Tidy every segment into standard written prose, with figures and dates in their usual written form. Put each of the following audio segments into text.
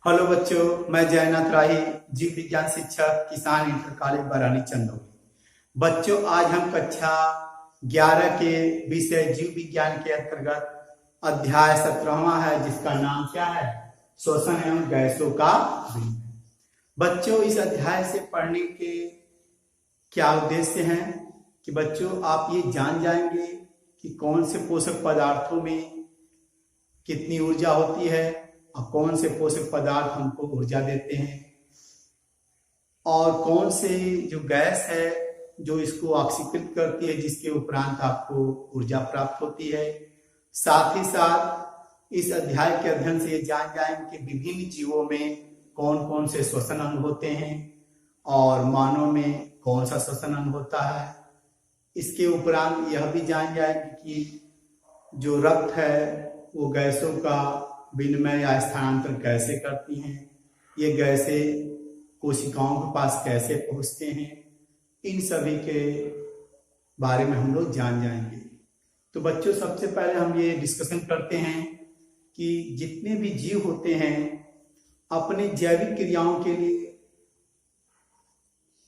Hello बच्चों, मैं जयनाथ राही, जीव विज्ञान शिक्षक, किसान इंटर कॉलेज बरानी चंदौली। बच्चों, आज हम कक्षा 11 के विषय जीव विज्ञान के अंतर्गत अध्याय 17वां है, जिसका नाम क्या है? श्वसन एवं गैसों का विनिमय। बच्चों, इस अध्याय से पढ़ने के क्या उद्देश्य हैं कि बच्चों आप ये जान जाएंगे कि कौन से पोषक पदार्थों में कितनी ऊर्जा होती है और कौन से पोषक पदार्थ हमको ऊर्जा देते हैं, और कौन से जो गैस है जो इसको ऑक्सीकृत करती है, जिसके उपरांत आपको ऊर्जा प्राप्त होती है। साथ ही साथ इस अध्याय के अध्ययन से ये जान जाएंगे कि विभिन्न जीवों में कौन कौन से श्वसन अंग होते हैं और मानव में कौन सा श्वसन अंग होता है। इसके उपरांत यह भी जान जाएंगे कि जो रक्त है वो गैसों का विनिमय या स्थानांतरण कैसे करती हैं, ये गैसें कोशिकाओं के पास कैसे पहुंचते हैं, इन सभी के बारे में हम लोग जान जाएंगे। तो बच्चों, सबसे पहले हम ये डिस्कशन करते हैं कि जितने भी जीव होते हैं अपने जैविक क्रियाओं के लिए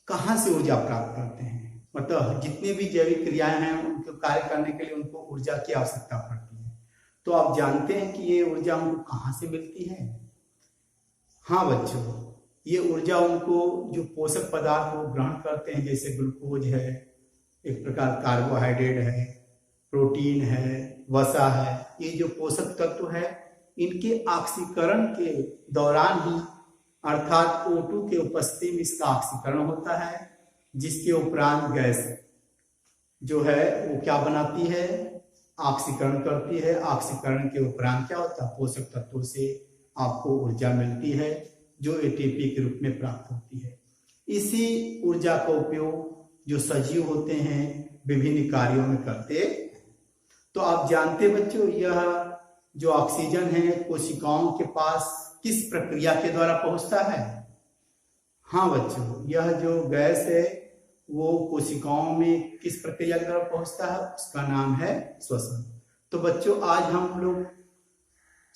कहाँ से ऊर्जा प्राप्त करते हैं। मतलब जितने भी जैविक क्रियाएं हैं उनको कार्य करने के लिए उनको ऊर्जा की आवश्यकता पड़ती है। तो आप जानते हैं कि ये ऊर्जा उनको कहाँ से मिलती है? हाँ बच्चों, ये ऊर्जा उनको जो पोषक पदार्थ वो ग्रहण करते हैं, जैसे ग्लूकोज है, एक प्रकार कार्बोहाइड्रेट है, प्रोटीन है, वसा है, ये जो पोषक तत्व है इनके ऑक्सीकरण के दौरान ही, अर्थात O2 के उपस्थिति में इसका ऑक्सीकरण होता है, जिसके उपरांत गैस जो है वो क्या बनाती है? ऑक्सीकरण करती है। ऑक्सीकरण के उपरांत क्या होता है? पोषक तत्वों से आपको ऊर्जा मिलती है जो एटीपी के रूप में प्राप्त होती है। इसी ऊर्जा का उपयोग जो सजीव होते हैं विभिन्न कार्यों में करते हैं। तो आप जानते बच्चों, यह जो ऑक्सीजन है कोशिकाओं के पास किस प्रक्रिया के द्वारा पहुंचता है? हाँ बच्चों, यह जो गैस है वो कोशिकाओं में किस प्रक्रिया की तरफ पहुंचता है? उसका नाम है श्वसन। तो बच्चों, आज हम लोग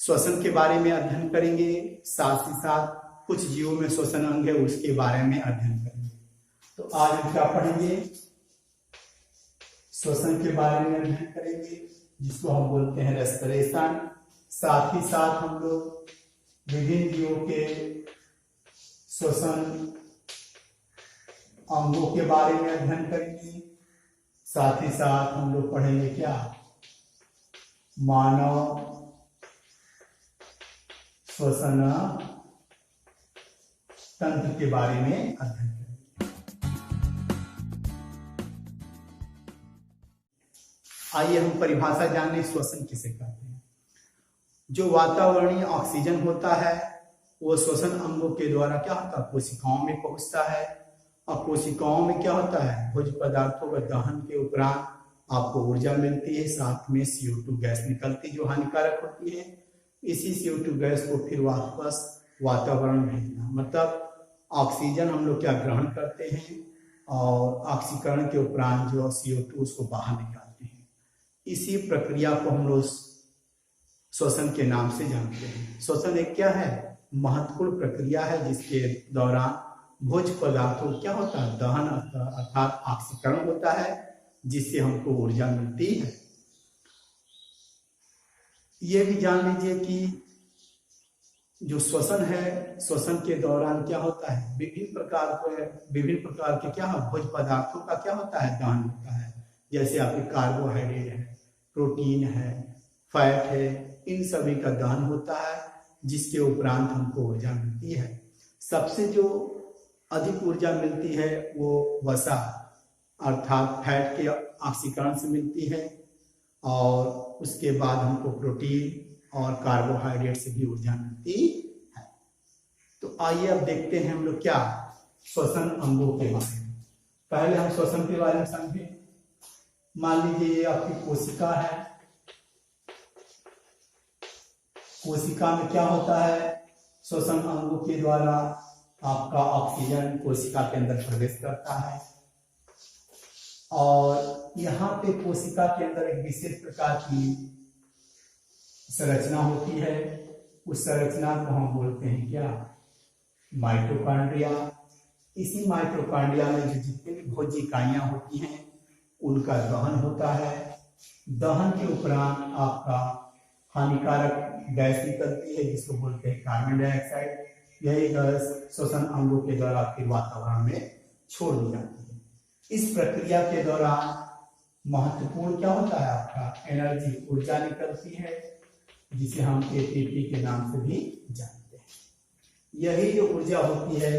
श्वसन के बारे में अध्ययन करेंगे, साथ ही साथ कुछ जीवों में श्वसन अंग है उसके बारे में अध्ययन करेंगे। तो आज हम क्या पढ़ेंगे? श्वसन के बारे में अध्ययन करेंगे, जिसको हम बोलते हैं रेस्पिरेशन। साथ ही साथ हम लोग विभिन्न जीवों के श्वसन अंगों के बारे में अध्ययन करेंगे। साथ ही साथ हम लोग पढ़ेंगे क्या? मानव श्वसन तंत्र के बारे में अध्ययन करेंगे। आइए हम परिभाषा जानें, श्वसन किसे कहते हैं। जो वातावरणीय ऑक्सीजन होता है वो श्वसन अंगों के द्वारा क्या होता है? कोशिकाओं में पहुंचता है, और कोशिकाओं में क्या होता है? भोज्य पदार्थों का दहन के उपरांत आपको ऊर्जा मिलती है, साथ में CO2 गैस निकलती जो हानिकारक होती है। इसी CO2 गैस को फिर वापस वातावरण भेजना, मतलब ऑक्सीजन हम लोग क्या ग्रहण करते हैं और ऑक्सीकरण के उपरांत जो CO2 उसको बाहर निकालते हैं। इसी प्रक्रिया को हम लोग श्वसन के नाम से जानते हैं। श्वसन एक क्या है? महत्वपूर्ण प्रक्रिया है, जिसके दौरान भोज्य पदार्थों क्या होता है? दहन अर्थात ऑक्सीकरण होता है, जिससे हमको ऊर्जा मिलती है। ये भी जान लीजिए कि जो श्वसन है, श्वसन के दौरान क्या होता है? विभिन्न प्रकार के क्या है? भोज्य पदार्थों का क्या होता है? दहन होता है। जैसे आपके कार्बोहाइड्रेट है, प्रोटीन है, फैट है, इन सभी का दहन होता है, जिसके उपरांत हमको ऊर्जा मिलती है। सबसे जो अधिक ऊर्जा मिलती है वो वसा अर्थात फैट के ऑक्सीकरण से मिलती है, और उसके बाद हमको प्रोटीन और कार्बोहाइड्रेट से भी ऊर्जा मिलती है। तो आइए अब देखते हैं हम लोग क्या श्वसन अंगों के बारे में। पहले हम श्वसन के बारे में समझें। मान लीजिए ये आपकी कोशिका है। कोशिका में क्या होता है? श्वसन अंगों के द्वारा आपका ऑक्सीजन कोशिका के अंदर प्रवेश करता है, और यहाँ पे कोशिका के अंदर एक विशेष प्रकार की संरचना होती है। उस संरचना को हम बोलते हैं क्या, माइटोकॉन्ड्रिया। इसी माइटोकॉन्ड्रिया में जो जितनी भी भोज्य इकाइयां होती हैं उनका दहन होता है। दहन के उपरांत आपका हानिकारक गैस निकलती है जिसको बोलते हैं कार्बन डाइऑक्साइड। यही गैस श्वसन अंगों के द्वारा फिर वातावरण में छोड़ दी जाती है। इस प्रक्रिया के दौरान महत्वपूर्ण क्या होता है, आपका एनर्जी, ऊर्जा निकलती है जिसे हम एटीपी के नाम से भी जानते हैं। यही जो ऊर्जा होती है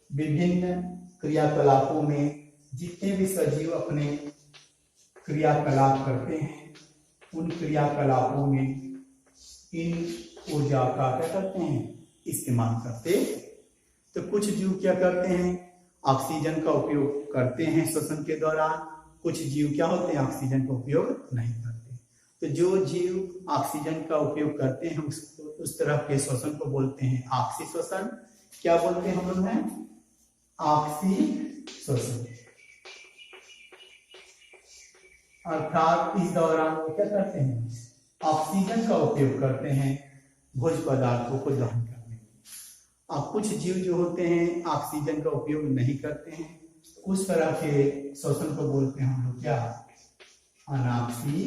विभिन्न क्रियाकलापों में, जितने भी सजीव अपने क्रियाकलाप करते हैं उन क्रियाकलापों में इन ऊर्जा का क्या करते हैं, इस्तेमाल करते हैं। तो कुछ जीव क्या करते हैं, ऑक्सीजन का उपयोग करते हैं श्वसन के दौरान। कुछ जीव क्या होते हैं, ऑक्सीजन का उपयोग नहीं करते। तो जो जीव ऑक्सीजन का उपयोग करते हैं उस तरह के श्वसन को बोलते हैं ऑक्सी श्वसन। क्या बोलते हैं हम लोग, ऑक्सी श्वसन। अर्थात इस दौरान वो क्या करते हैं, ऑक्सीजन का उपयोग करते हैं भोज्य पदार्थों को दहन करने में। अब कुछ जीव जो होते हैं ऑक्सीजन का उपयोग नहीं करते हैं, उस तरह के श्वसन को बोलते हैं हम लोग क्या, अनाक्सी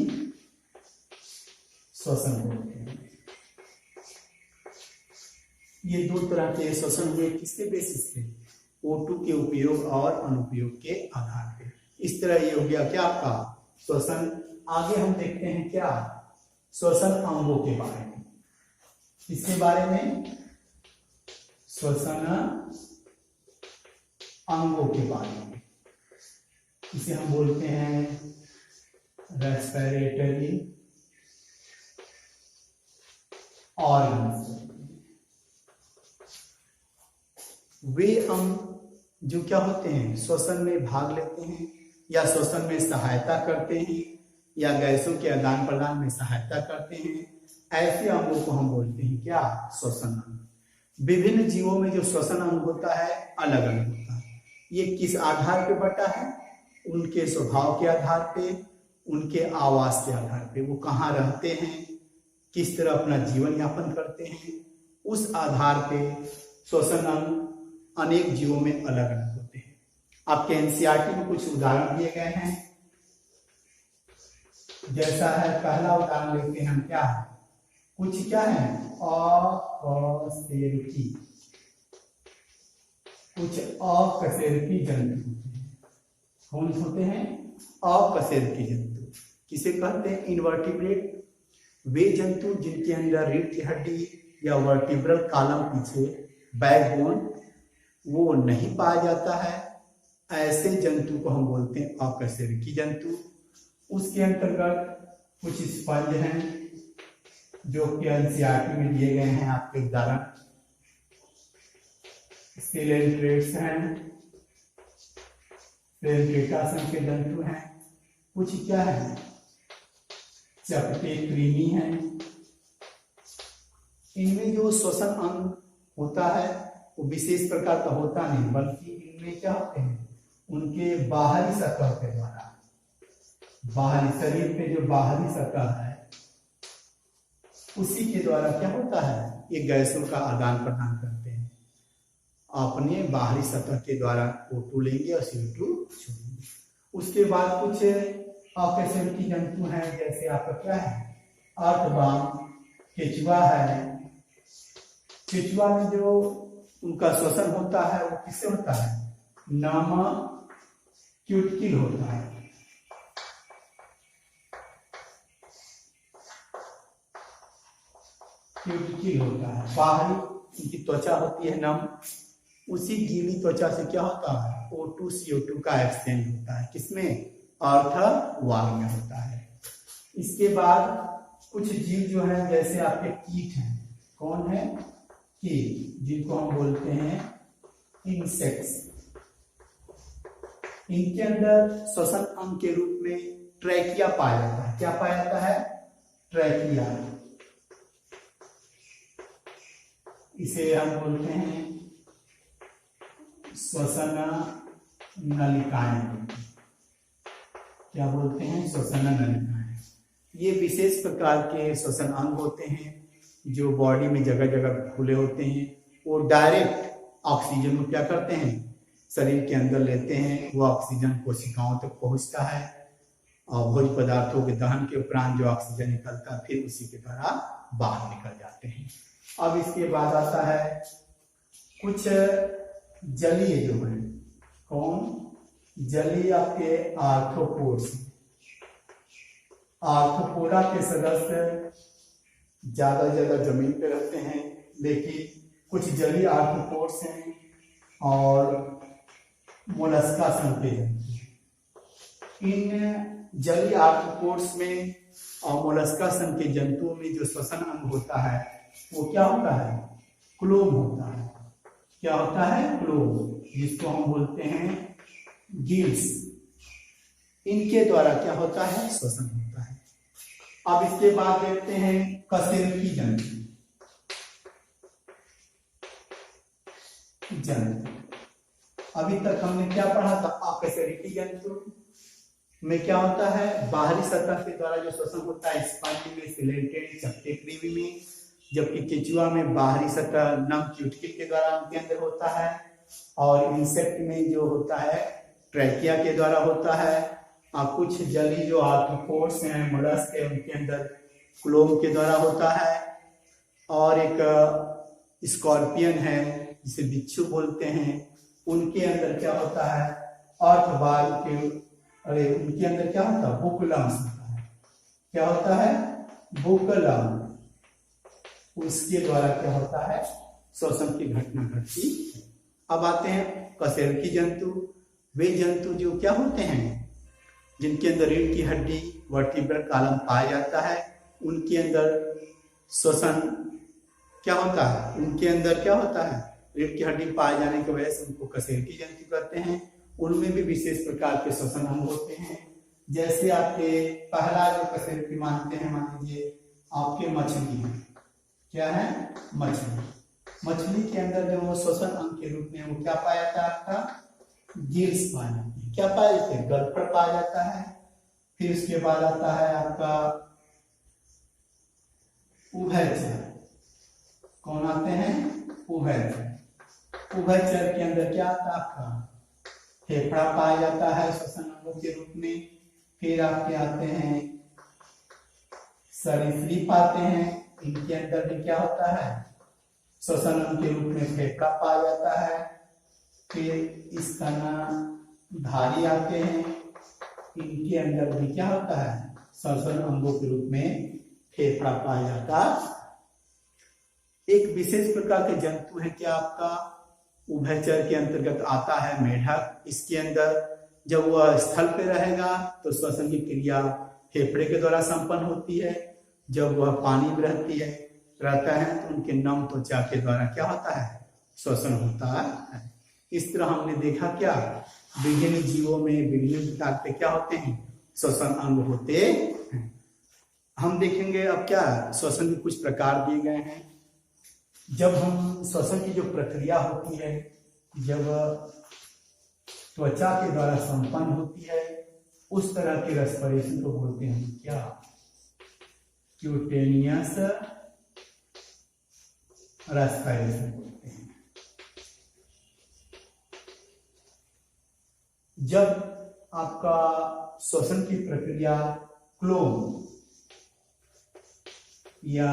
श्वसन बोलते हैं। ये दो तरह के श्वसन हुए, किसके बेसिस पे, O2 के उपयोग और अनुपयोग के आधार पे। इस तरह ये हो गया क्या आपका श्वसन। आगे हम देखते हैं क्या, श्वसन अंगों के बारे में। इसके बारे में श्वसन अंगों के बारे में, इसे हम बोलते हैं रेस्पिरेटरी ऑर्गन्स। वे अंग जो क्या होते हैं, श्वसन में भाग लेते हैं या श्वसन में सहायता करते हैं या गैसों के आदान प्रदान में सहायता करते हैं, ऐसे अंगों को हम बोलते हैं क्या, श्वसन अंग। विभिन्न जीवों में जो श्वसन अंग होता है अलग अलग होता है। ये किस आधार पे बटा है, उनके स्वभाव के आधार पे, उनके आवास के आधार पे, वो कहाँ रहते हैं, किस तरह अपना जीवन यापन करते हैं, उस आधार पे श्वसन अंग अनेक जीवों में अलग अलग होते हैं। आपके एनसीईआरटी में कुछ उदाहरण दिए गए हैं, जैसा है पहला उदाहरण लेते हैं हम, क्या है, कुछ क्या है, अकशेरुकी, कुछ अकशेरुकी जंतु होते हैं। कौन होते हैं, अकशेरुकी जंतु। किसे कहते हैं, इनवर्टिब्रेट। वे जंतु जिनके अंदर रीढ़ की हड्डी या वर्टिब्रल कॉलम पीछे, बैकबोन, वो नहीं पाया जाता है, ऐसे जंतु को हम बोलते हैं अकशेरुकी जंतु। उसके अंतर्गत कुछ स्पंज हैं जो कि एनसीईआरटी में दिए गए हैं आपके उदाहरण, स्केलेंट्रेट्स हैं, पेंटेटासन के जंतु हैं। कुछ क्या है, चपटे कृमि हैं। इनमें जो श्वसन अंग होता है वो विशेष प्रकार का होता नहीं, बल्कि इनमें क्या होते हैं, उनके बाहरी सतह के द्वारा, बाहरी शरीर पे जो बाहरी सतह है उसी के द्वारा क्या होता है, ये गैसों का आदान प्रदान करते हैं। अपने बाहरी सतह के द्वारा O2 लेंगे और CO2 छोड़ेंगे। उसके बाद कुछ अकशेरुकी जंतु हैं, जैसे आपका क्या है, अर्थवर्म, केचुआ है। केचुआ में जो उनका श्वसन होता है वो किससे होता है, नामक क्यूटिकल होता है। क्यूटिकल होता है, बाहरी उनकी त्वचा होती है नम, उसी गीली त्वचा से क्या होता है, O2 CO2 का एक्सचेंज होता है। किसमें, अर्थवर्म में होता है। इसके बाद कुछ जीव जो है, जैसे आपके कीट हैं। कौन है, कीट, जिनको हम बोलते हैं इंसेक्ट्स। इनके अंदर श्वसन अंग के रूप में ट्रैकिया पाया जाता है। क्या पाया जाता है, ट्रैकिया। इसे हम बोलते हैं श्वसन नलिकाएं। क्या बोलते हैं, श्वसन नलिकाएं। ये विशेष प्रकार के श्वसन अंग होते हैं। जो बॉडी में जगह जगह खुले होते हैं, वो डायरेक्ट ऑक्सीजन को क्या करते हैं, शरीर के अंदर लेते हैं। वो ऑक्सीजन कोशिकाओं तक पहुंचता है और भोज्य पदार्थों के दहन के उपरांत जो ऑक्सीजन निकलता है फिर उसी के द्वारा बाहर निकल जाते हैं। अब इसके बाद आता है कुछ जलीय जो है, कौन, जलीय आपके आर्थ्रोपोड्स। आर्थ्रोपोडा के सदस्य ज्यादा जमीन पे रहते हैं, लेकिन कुछ जलीय आर्थ्रोपोड्स हैं और मोलस्का संघ। इन जलीय आर्थ्रोपोड्स में और मोलस्का संघ के जंतुओं में जो श्वसन अंग होता है वो क्या होता है, क्लोम होता है। क्या होता है, क्लोम, जिसको हम बोलते हैं गिल्स। इनके द्वारा क्या होता है, श्वसन होता है। अब इसके बाद देखते हैं कशेरुकी जंतु। अभी तक हमने क्या पढ़ा था, अकशेरुकी जंतु में क्या होता है, बाहरी सतह के द्वारा जो श्वसन होता है स्पंज में, सिलेंटेड, चपटे कृमि में, जबकि केंचुआ में बाहरी सतह नम क्यूटिकल के द्वारा उनके अंदर होता है, और इंसेक्ट में जो होता है ट्रैकिया के द्वारा होता है। और कुछ जलीय जो आर्थ्रोपोड्स हैं, मोलस्क है, उनके अंदर क्लोम के द्वारा होता है। और एक स्कॉर्पियन है जिसे बिच्छू बोलते हैं, उनके अंदर क्या होता है, अर्थबाल के, उनके अंदर क्या होता है, बुकलम्स होता है। क्या होता है, बुकलम। उसके द्वारा क्या होता है, श्वसन की घटना घटती है। अब आते हैं कशेरुकी जंतु। वे जंतु जो क्या होते हैं, जिनके अंदर रीढ़ की हड्डी, वर्टिब्रल कॉलम पाया जाता है, उनके अंदर श्वसन क्या होता है, उनके अंदर क्या होता है, रीढ़ की हड्डी पाए जाने की वजह से उनको कशेरुकी जंतु कहते हैं। उनमें भी विशेष प्रकार के श्वसन अंग होते हैं। जैसे आपके पहला जो कशेरुकी मानते हैं, मान लीजिए आपके मछली है, क्या है, मछली। मछली के अंदर जो श्वसन अंग के रूप में वो क्या पाया जाता है, आपका गिल्स पाया जाता है। क्या पाया जाता है, गल पर पाया जाता है। फिर उसके बाद आता है आपका उभयचर। कौन आते हैं, उभयचर। उभयचर के अंदर क्या आता है, आपका फेफड़ा पाया जाता है श्वसन अंगों के रूप में। फिर आपके आते हैं सरीसृप आते हैं, इनके अंदर भी क्या होता है, श्वसन अंग के रूप में फेफड़ा पाया जाता है। फिर स्तनधारी आते हैं, इनके अंदर भी क्या होता है, श्वसन अंगों के रूप में फेफड़ा पाया जाता है। एक विशेष प्रकार के जंतु है क्या आपका, उभयचर के अंतर्गत आता है मेढक। इसके अंदर जब वह स्थल पे रहेगा तो श्वसन की क्रिया फेफड़े के द्वारा संपन्न होती है। जब वह पानी में रहता है तो उनके नम त्वचा के द्वारा क्या होता है, श्वसन होता है। इस तरह हमने देखा क्या, विभिन्न जीवों में विभिन्न प्रकार के क्या होते हैं, श्वसन अंग होते हैं। हम देखेंगे अब क्या श्वसन के कुछ प्रकार दिए गए हैं। जब हम श्वसन की जो प्रक्रिया होती है, जब त्वचा के द्वारा संपन्न होती है, उस तरह के रेस्पिरेशन को बोलते हैं क्या, क्यूटेनियस रेस्पिरेशन बोलते हैं। जब आपका श्वसन की प्रक्रिया क्लोम या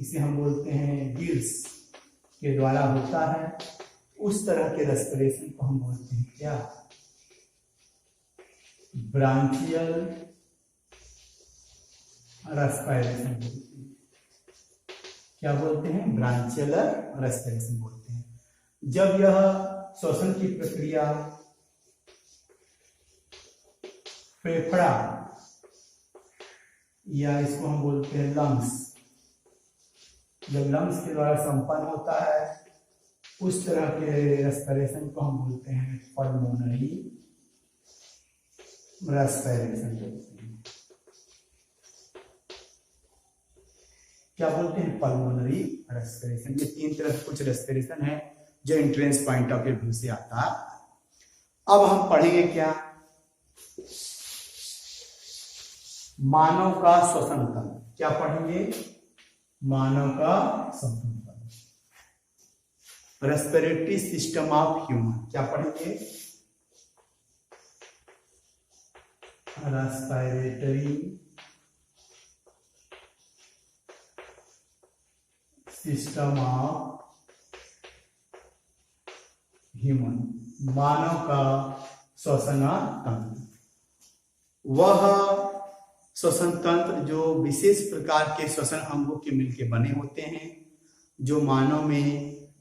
इसे हम बोलते हैं गिल्स के द्वारा होता है, उस तरह के रेस्पिरेशन को हम बोलते हैं क्या, ब्रांचियल रेस्पिरेशन बोलते हैं। क्या बोलते हैं, ब्रांचियल रेस्पिरेशन बोलते हैं। जब यह श्वसन की प्रक्रिया फेफड़ा या इसको हम बोलते हैं लंग्स, जब लंग्स के द्वारा संपन्न होता है, उस तरह के रेस्पिरेशन को हम बोलते हैं पल्मोनरी रेस्पिरेशन बोलते हैं। क्या बोलते हैं, पल्मोनरी रेस्पिरेशन। ये तीन तरह के कुछ रेस्पिरेशन है जो एंट्रेंस पॉइंट ऑफ व्यू से आता है। अब हम पढ़ेंगे क्या, मानव का श्वसन तंत्र। क्या पढ़ेंगे, मानव का श्वसन तंत्र। रेस्पिरेटरी सिस्टम ऑफ ह्यूमन, क्या पढ़ेंगे? रेस्पिरेटरी सिस्टम ऑफ ह्यूमन, मानव का श्वसन तंत्र। वह श्वसन तंत्र जो विशेष प्रकार के श्वसन अंगों के मिलकर बने होते हैं, जो मानव में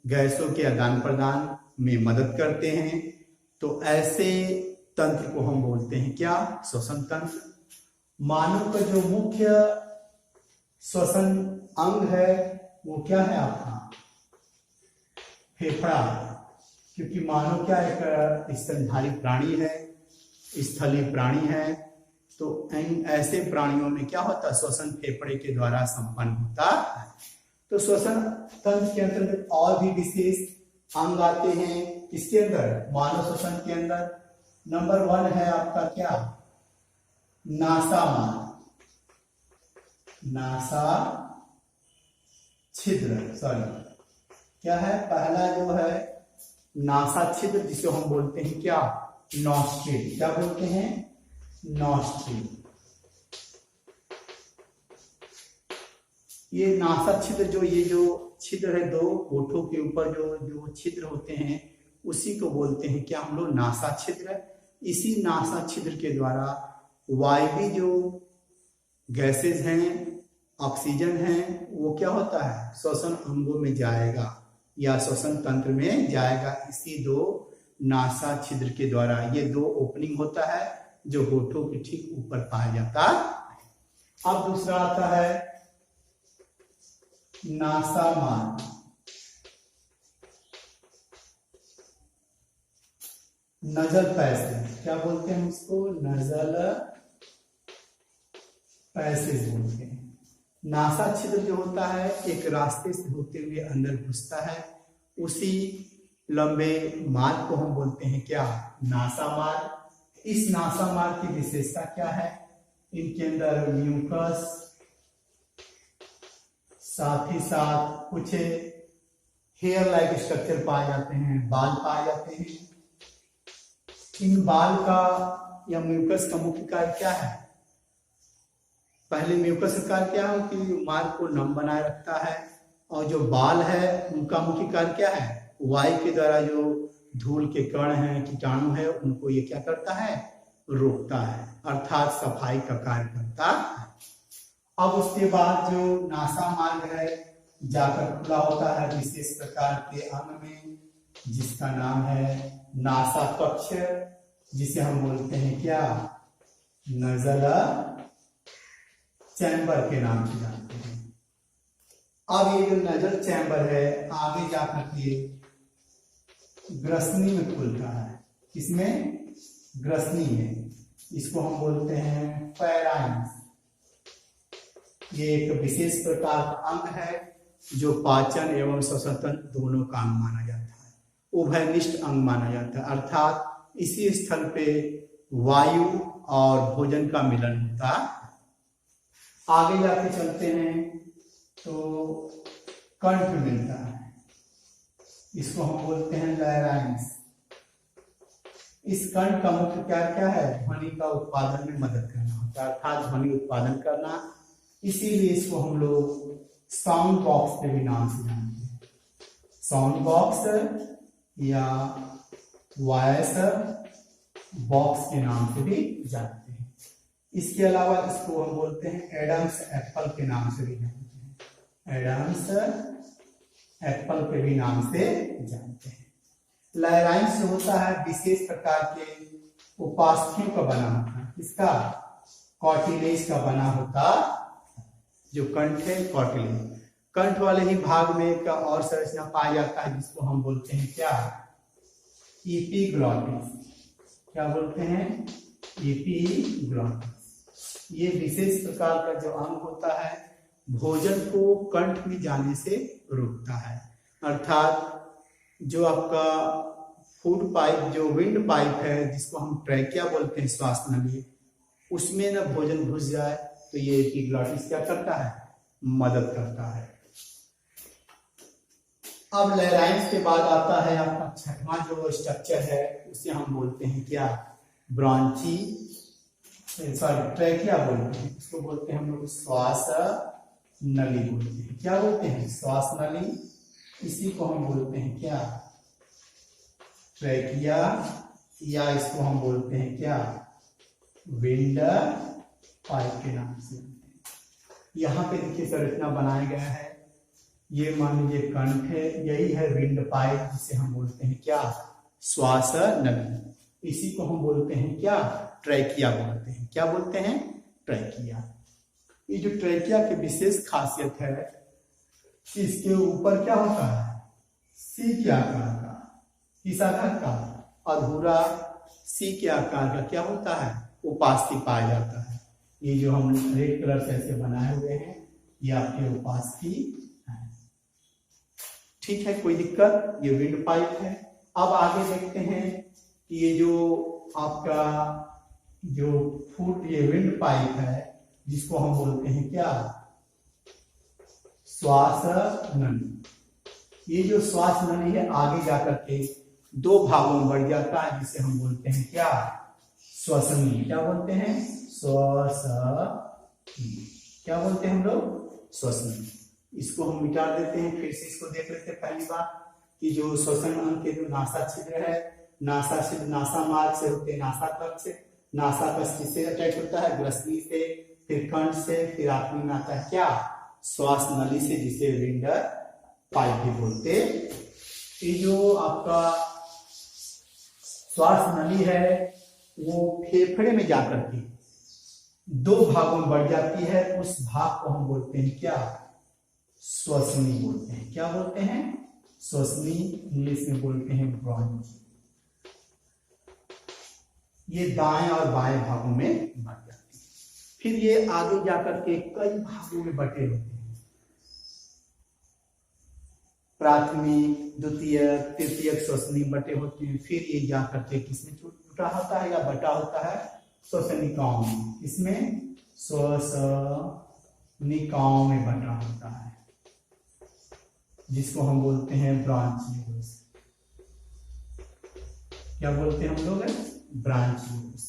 गैसों के आदान प्रदान में मदद करते हैं। तो ऐसे तंत्र को हम बोलते हैं क्या? श्वसन तंत्र। मानव का जो मुख्य श्वसन अंग है वो क्या है आपका? फेफड़ा, क्योंकि मानव क्या एक स्तनधारी प्राणी है, स्थलीय प्राणी है। तो ऐसे प्राणियों में क्या होता है? श्वसन फेफड़े के द्वारा संपन्न होता है। तो श्वसन तंत्र के अंतर्गत और भी विशेष अंग आते हैं। किसके अंदर? मानव श्वसन के अंदर। नंबर 1 है आपका क्या? नासामार्ग, नासा छिद्र, क्या है? पहला जो है नासा छिद्र, जिसे हम बोलते हैं क्या? नॉस्ट्रिल। क्या बोलते हैं? नॉस्ट्रिल। ये नासा छिद्र, ये जो छिद्र है, 2 होठों के ऊपर जो छिद्र होते हैं, उसी को बोलते हैं क्या हम लोग? नासा छिद्र। इसी नासा छिद्र के द्वारा वायवीय जो गैसेज हैं, ऑक्सीजन है, वो क्या होता है? श्वसन अंगों में जाएगा या श्वसन तंत्र में जाएगा, इसी 2 नासा छिद्र के द्वारा। ये 2 ओपनिंग होता है जो होठों के ठीक ऊपर पाया जाता है। अब दूसरा आता है नासामार्ग। नजल पैसेज, क्या बोलते हैं उसको? नजल पैसेज बोलते हैं। नासा छिद्र जो होता है एक रास्ते से होते हुए अंदर घुसता है, उसी लंबे मार्ग को हम बोलते हैं क्या? नासा मार्ग। इस नासा मार्ग की विशेषता क्या है? इनके अंदर म्यूकस, साथ ही साथ कुछ हेयर लाइक स्ट्रक्चर पाए जाते हैं, बाल पाए जाते हैं। इन बाल का या म्यूकस का मुख्य कार्य क्या है? पहले म्यूकस का कार्य क्या है कि मार्ग को नम बनाए रखता है, और जो बाल है उनका मुख्य कार्य क्या है? वायु के द्वारा जो धूल के कण हैं, कीटाणु है, उनको ये क्या करता है? रोकता है, अर्थात सफाई का कार्य करता है। अब उसके बाद जो नासा मार्ग है जाकर खुला होता है विशेष प्रकार के अंग में, जिसका नाम है नासा कक्ष, जिसे हम बोलते हैं क्या? नजल चैम्बर के नाम से जानते हैं। अब ये जो नजल चैम्बर है आगे जाकर के ग्रसनी में खुलता है। किसमें? ग्रसनी में। इसको हम बोलते हैं फेराइंस। ये एक विशेष प्रकार का अंग है जो पाचन एवं श्वसन तंत्र दोनों का अंग माना जाता है, उभयनिष्ठ अंग माना जाता है। अर्थात इसी स्थल पे वायु और भोजन का मिलन होता है। आगे जाके चलते हैं तो कंठ मिलता है, इसको हम बोलते हैं लैराइंस। इस कंठ का मुख्य कार्य क्या है? ध्वनि का उत्पादन में मदद करना होता है, अर्थात ध्वनि उत्पादन करना। इसीलिए इसको हम लोग साउंड बॉक्स के भी नाम से जानते हैं। साउंड बॉक्स या वॉइस बॉक्स के नाम से भी जानते हैं। इसके अलावा इसको हम बोलते हैं एडम्स एप्पल के नाम से भी जानते हैं। एडम्स एप्पल के भी नाम से जानते हैं। लैराइंस जो होता है विशेष प्रकार के उपास्थ्यों का बना होता है। इसका कार्टिलेज का बना होता, जो कंठ है कार्टिलेज। कंठ वाले ही भाग में एक और संरचना पाया जाता है जिसको हम बोलते हैं क्या? एपिग्लॉटिस। क्या बोलते हैं? एपिग्लॉटिस। ये विशेष प्रकार का जो अंग होता है भोजन को कंठ में जाने से रोकता है, अर्थात जो आपका फूड पाइप, जो विंड पाइप है जिसको हम ट्रैकिया बोलते हैं, श्वास नली, उसमें ना भोजन घुस जाए तो ये एपिग्लॉटिस क्या करता है? मदद करता है। अब लैराइन्स के बाद आता है आपका छठवां जो स्ट्रक्चर है, उसे हम बोलते हैं क्या, ब्रॉन्ची, सॉरी ट्रैकिया बोलते हैं, उसको बोलते हैं हम लोग श्वास नली बोलते हैं। क्या बोलते हैं, श्वास नली। इसी को हम बोलते हैं क्या, ट्रैकिया, या इसको हम बोलते हैं क्या, विंड पाइप के नाम से। यहाँ पे देखिए संरचना बनाया गया है, ये मान लीजिए कंठ है, यही है विंड पाइप जिसे हम बोलते हैं क्या, श्वास नली। इसी को हम बोलते हैं क्या, ट्रैकिया बोलते हैं। क्या बोलते हैं, ट्रैकिया। ये जो ट्रैकिया की विशेष खासियत है, इसके ऊपर क्या होता है, सी के आकार का, किस आकार का, अधूरा सी के आकार का क्या होता है, उपास्थि पाया जाता है। ये जो हम रेड कलर से ऐसे बनाए हुए हैं, ये आपके उपास्थि है। ठीक है, कोई दिक्कत, ये विंड पाइप है। अब आगे देखते हैं कि ये जो आपका जो फुट, ये विंड पाइप है, जिसको हम बोलते हैं क्या, श्वास नली। ये जो श्वास नली है, आगे जाकर के दो भागों में बढ़ जाता है, जिसे हम बोलते हैं क्या, श्वसनी। क्या बोलते हैं, श्वसनी। क्या बोलते हैं हम लोग, श्वसनी। इसको हम मिटा देते हैं, फिर से इसको देख लेते हैं। पहली बात कि जो श्वसन अंग के जो नासा छिद्र है, नासा छिद्र नासा मार्ग से होते हैं नासा कक्ष से। नासा कक्ष किससे अटैच होता है, ग्रसनी से, फिर कंठ से, फिर आखिरी में आता है क्या, श्वास नली से, जिसे विंड पाइप भी बोलते। ये जो आपका श्वास नली है, वो फेफड़े में जाकर के दो भागों में बढ़ जाती है, उस भाग को हम बोलते हैं क्या, श्वसनी बोलते हैं। क्या बोलते हैं, श्वसनी। इंग्लिश में बोलते हैं ब्रॉन्ची। ये दाएं और बाएं भागों में बढ़ जाती है। फिर ये आगे जाकर के कई भागों में बटे होते हैं, प्राथमिक, द्वितीय, तृतीय श्वसनी बटे होते हैं। फिर ये जाकर के किसमें टूटा होता है या बटा होता है, श्वसनिकाओं में। इसमें श्वसनिकाओं में बटा होता है, जिसको हम बोलते हैं ब्रांचियोल्स। क्या बोलते हैं हम लोग, ब्रांचियोल्स।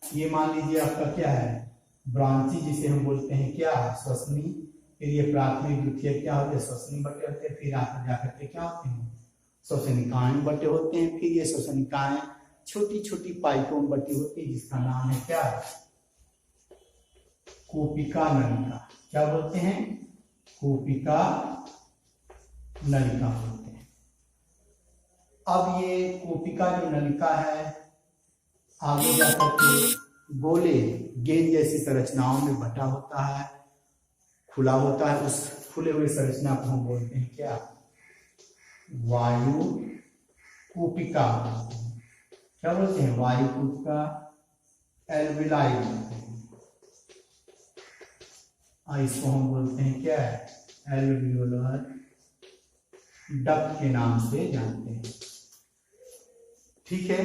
ये मान लीजिए आपका क्या है, ब्रांची, जिसे हम बोलते हैं क्या, श्वसनी। फिर ये प्राथमिक, द्वितीय क्या होते हैं, श्वसनी बटे होते हैं। फिर आकर जाकर के क्या होते हैं, श्वसनिकाएं बटे होते हैं। फिर ये श्वसनिकाएं छोटी छोटी पाइपों में बटी होती है, जिसका नाम है क्या, कूपिका नलिका। क्या बोलते हैं, कूपिका नलिका बोलते हैं। अब ये कूपिका जो नलिका है, आगे जाकर के गोले, गेंद जैसी संरचनाओं में बटा होता है, खुला होता है। उस खुले हुए संरचना को हम बोलते हैं क्या, वायु कूपिका। क्या बोलते हैं, वायु कूपिका, एल्विलाई बोलते हैं। इसको हम बोलते हैं क्या, एल्वियोलर डक्ट के नाम से जानते हैं। ठीक है,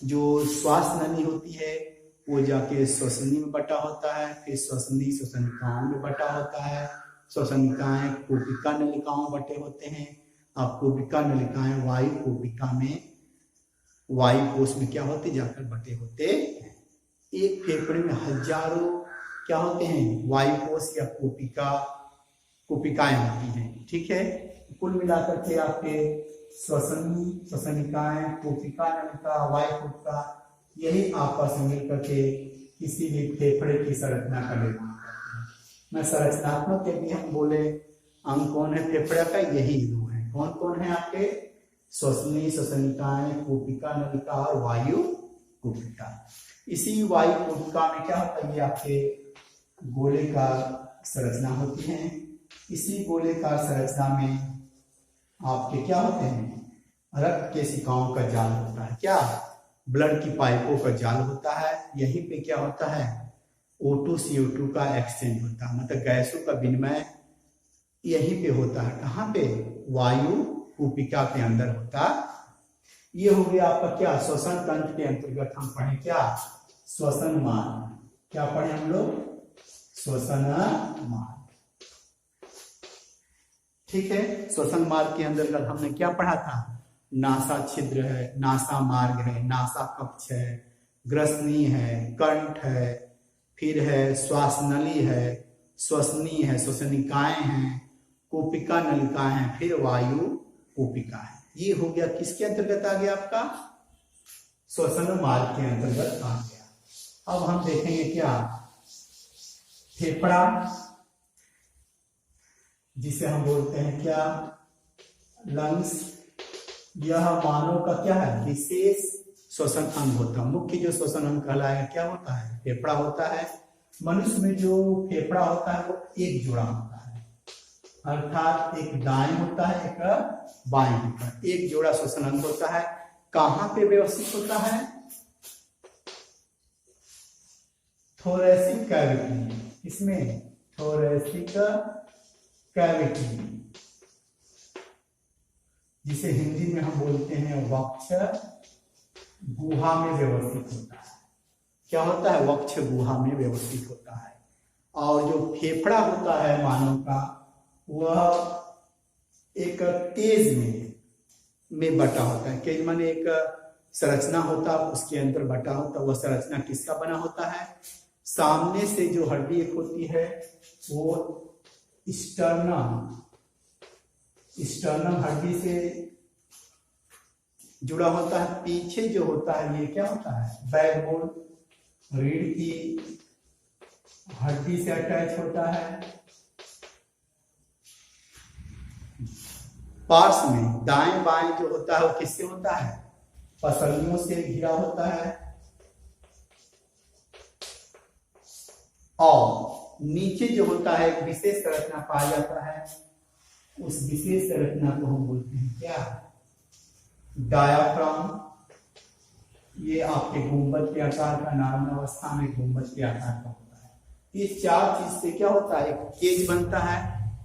जो श्वास नली होती है, वो जाके श्वसनी में बटा होता है। फिर श्वसनी श्वसनिकाओं में बटा होता है। श्वसनिकाएं कूपिका नलिकाओं में बटे होते हैं। अब कूपिका नलिकाएं वायु कूपिका में, वायु कोश में क्या होते, जाकर बटे होते हैं। एक फेफड़े में हजारों क्या होते हैं, वायु कोश या कूपिकाएं होती हैं। ठीक है, कुल मिलाकर के आपके श्वसनी, श्वसनिकाएं, कूपिका नलिका, वायु कूपिका, यही आपस में मिलकर के किसी भी फेफड़े की संरचना का निर्माण करते हैं। मैं संरचनात्मक यदि हम बोले अंग कौन है फेफड़े का, यही दो है। कौन कौन है आपके, श्वसनी, श्वसनिकाएं, कूपिका नलिका और वायु कूपिका। इसी वायु कूपिका में क्या होता है, ये आपके गोले का संरचना होती है। इसी गोले का संरचना में आपके क्या होते हैं, रक्त केशिकाओं का जाल होता है। क्या, ब्लड की पाइपों का जाल होता है। यहीं पे क्या होता है, O2 CO2 का एक्सचेंज होता है, मतलब गैसों का विनिमय यहीं पे होता है। कहाँ पे, वायु कूपिका के अंदर होता। ये हो गया आपका क्या, श्वसन तंत्र के अंतर्गत हम पढ़े क्या, श्वसन मार्ग। क्या पढ़े हम लोग, श्वसन मार्ग। ठीक है। श्वसन मार्ग के अंतर्गत हमने क्या पढ़ा था? नासा छिद्र है, नासा मार्ग है, नासा कक्ष है, ग्रसनी है, कंठ है, फिर है श्वास नली है, श्वसनी है, श्वसनिकाएं हैं, कूपिका नलिकाएं हैं, फिर वायु कूपिका है। ये हो गया किसके अंतर्गत आ गया? आपका श्वसन मार्ग के अंतर्गत आ गया। अब हम देखेंगे क्या? फेफड़ा, जिसे हम बोलते हैं क्या? लंग्स। यह मानव का क्या है? विशेष श्वसन अंग होता है। मुख्य जो श्वसन अंग कहलाएगा क्या होता है? फेफड़ा होता है। मनुष्य में जो फेफड़ा होता है वो एक जोड़ा होता है, अर्थात एक दाएं होता है, एक बाएं होता है। एक जोड़ा श्वसन अंग होता है। कहां पे व्यवस्थित होता है? Thoracic cavity. इसमें थोरैसिक कैविटी, जिसे हिंदी में हम बोलते हैं वक्ष गुहा में व्यवस्थित होता है। क्या होता है? वक्ष गुहा में व्यवस्थित होता है। और जो फेफड़ा होता है मानव का, वह एक केज में बटा होता है। केज माने एक संरचना होता है, उसके अंदर बटा होता है। वह संरचना किसका बना होता है? सामने से जो हड्डी एक होती है वो स्टर्नम हड्डी से जुड़ा होता है। पीछे जो होता है ये क्या होता है? बैकबोन, रीढ़ की हड्डी से अटैच होता है। पार्श्व में दाएं बाएं जो होता है वो किससे होता है? पसलियों से घिरा होता है। और नीचे जो होता है एक विशेष संरचना पाया जाता है। उस विशेष संरचना को हम बोलते हैं क्या? डायाफ्राम। ये आपके गुंबद के आकार का, नरम अवस्था में गुंबद के आकार का होता है। ये चार चीज से क्या होता है? एक केज बनता है।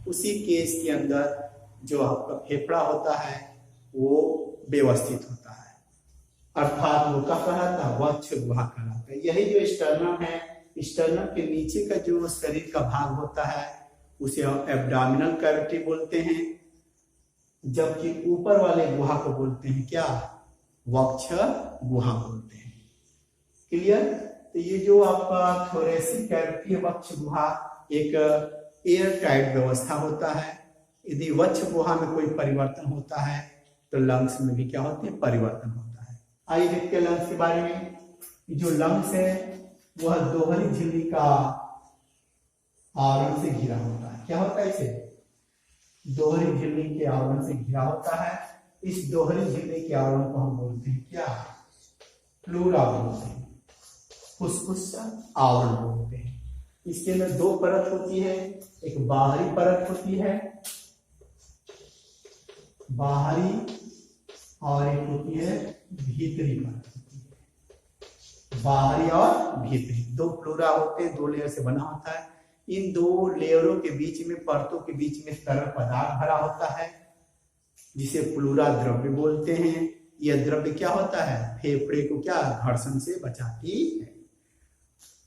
उसी केज के अंदर जो आपका फेफड़ा होता है वो व्यवस्थित होता है, अर्थात वो क्या कहलाता है? वक्ष गुहा कहलाता है। यही जो स्टर्नम है, स्टर्नम के नीचे का जो शरीर का भाग होता है उसे हम एब्डोमिनल कैविटी बोलते हैं, जबकि ऊपर वाले गुहा को बोलते हैं क्या? वक्ष गुहा बोलते हैं। क्लियर? तो ये जो आपका थोरैसिक कैविटी, वक्ष गुहा, एक एयर टाइट व्यवस्था होता है। यदि वक्ष गुहा में कोई परिवर्तन होता है तो लंग्स में भी क्या होते हैं? परिवर्तन होता है। आइए देखते हैं लंग्स के बारे में। जो लंग्स है वह दोहरी झिल्ली का आवरण से घिरा होता है। क्या होता है? इसे दोहरी झिल्ली के आवरण से घिरा होता है। इस दोहरी झिल्ली के आवरण को हम बोलते हैं क्या? प्लूरा बोलते हैं, फुस्फुस आवरण बोलते हैं। इसके अंदर दो परत होती है, एक बाहरी परत होती है, बाहरी, और एक होती है भीतरी परत। बाहरी और भीतरी दो प्लूरा होते हैं, दो लेयर से बना होता है। इन दो लेयरों के बीच में, परतों के बीच में तरल पदार्थ भरा होता है, जिसे प्लूरा द्रव्य बोलते हैं। यह द्रव्य क्या होता है? फेफड़े को क्या? घर्षण से बचाती है।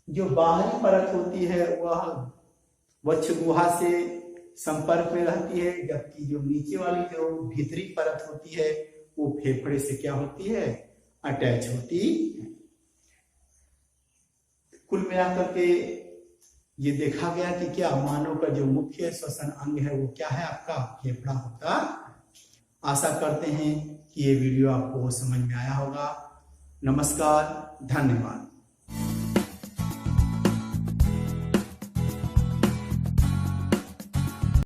जो बाहरी परत होती है वह वक्ष गुहा से संपर्क में रहती है, जबकि जो नीचे वाली जो भीतरी परत होती है वो फेफड़े से क्या होती है? अटैच होती है। कुल मिलाकर के ये देखा गया कि क्या मानव का जो मुख्य श्वसन अंग है वो क्या है? आपका फेफड़ा होता है। आशा करते हैं कि ये वीडियो आपको समझ में आया होगा। नमस्कार, धन्यवाद।